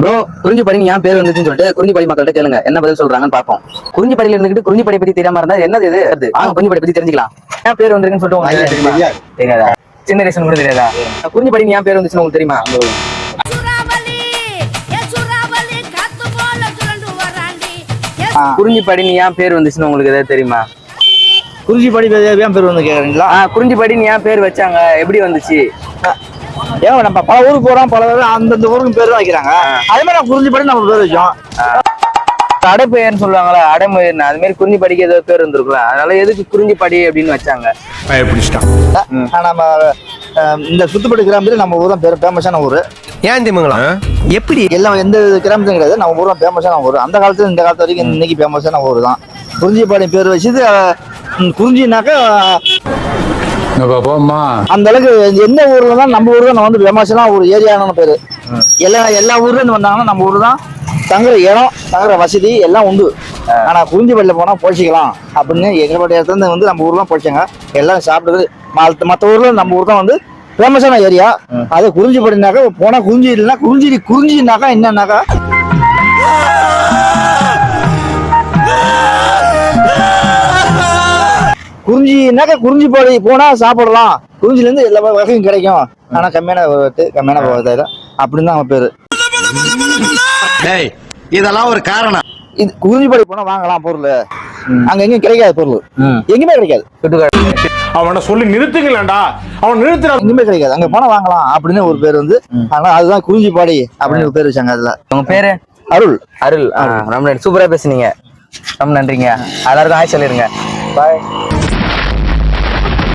Bro, குறிஞ்சிப்படி ஏன் பேர் வந்துச்சுன்னு சொல்லிட்டு குறிஞ்சிப்படி மக்கள்கிட்ட கேளுங்க, என்ன பதில் சொல்றாங்கன்னு பார்ப்போம். குறிஞ்சிப்படியில இருந்துகிட்டு குறிஞ்சிப்படி பத்தி தெரியாம இருந்தா என்னது இது? குறிஞ்சிப்படி பத்தி தெரிஞ்சுக்கலாம். ஏன் பேர் வந்திருக்குன்னு சொல்லிட்டு உங்களுக்கு தெரியுமா? தெரியாதா? சின்ன ரீசன் கூட தெரியாதா? குறிஞ்சிப்படி ஏன் பேர் வந்துச்சுன்னு உங்களுக்கு தெரியுமா? குறிஞ்சிப்படி ஏன் பேர் வந்துச்சுன்னு உங்களுக்கு ஏதாவது தெரியுமா? குறிஞ்சிப்படி ஏன் பேர் வந்து கேக்குறீங்களா? குறிஞ்சிப்படி ஏன் பேர் வச்சாங்க, எப்படி வந்துச்சு? ஏன் நம்ம பல ஊருக்கு போறோம், பல அந்தந்த ஊருக்கு பேர் தான் வைக்கிறாங்க. அதே மாதிரி நம்ம குறிஞ்சிப்படி நம்ம பேர் வச்சோம். அடைப்பெயர்னு சொல்லுவாங்களா, அடைமொழின்னு, அது மாதிரி குறிஞ்சிப்படிக்கு ஏதோ பேர் இருந்திருக்கலாம். அதனால எதுக்கு குறிஞ்சிப்படி அப்படின்னு வச்சாங்க? நம்ம இந்த சுத்துப்பட்டு கிராமத்துல நம்ம ஊர் தான் பேர் ஃபேமஸான ஊர். ஏன் தெரியுங்களா? எப்படி எல்லாம் எந்த கிராமத்தும் கிடையாது, நம்ம ஊர் தான் ஃபேமஸான ஊர். அந்த காலத்துல இந்த காலத்து வரைக்கும் இன்னைக்கு ஃபேமஸான ஊர் தான் குறிஞ்சிப்பாடி பேர் வச்சது. குறிஞ்சினாக்கா அந்த அளவுக்கு எந்த ஊர்ல தான் நம்ம ஊர் தான் வந்து ஃபேமஸான ஒரு ஏரியான பேரு. எல்லா ஊர்ல இருந்து வந்தாங்கன்னா நம்ம ஊர் தான் தங்குற இடம், தங்குற வசதி எல்லாம் உண்டு. ஆனா குறிஞ்சிப்பள்ளியில போனா போச்சிக்கலாம் அப்படின்னு எங்களுடைய இடத்துல இருந்து வந்து நம்ம ஊர் தான் போச்சாங்க. எல்லாம் சாப்பிடுறது மற்ற ஊர்ல நம்ம ஊர் தான் வந்து ஃபேமஸான ஏரியா. அது குறிஞ்சிப்படினாக்கா போனா குறிஞ்சி இல்லைன்னா குறிஞ்சினாக்கா என்னன்னாக்கா குறிஞ்சினாக்கா குறிஞ்சிப்பாடி போனா சாப்பிடலாம், குறிஞ்சில இருந்து எல்லா வகையும் கிடைக்கும். ஆனா கம்மியான போகிறது அப்படின்னு தான் அவன் பேரு. இதெல்லாம் ஒரு காரணம். இது குறிஞ்சிப்பாடி போனா வாங்கலாம் பொருள், அங்க எங்கேயும் கிடைக்காது பொருள், எங்குமே கிடைக்காது. அவனை சொல்லி நிறுத்துங்களேன்டா, அவன் நிறுத்துற எங்குமே கிடைக்காது, அங்க போனா வாங்கலாம் அப்படின்னு ஒரு பேர் வந்து. ஆனா அதுதான் குறிஞ்சிப்பாடி அப்படின்னு ஒரு பேர் வச்சாங்க. அதுல உங்க பேரு? அருள். அருள். ரொம்ப சூப்பரா பேசுனீங்க, ரொம்ப நன்றிங்க. எல்லாருக்கும் ஆய் சொல்லிருங்க. பாய்.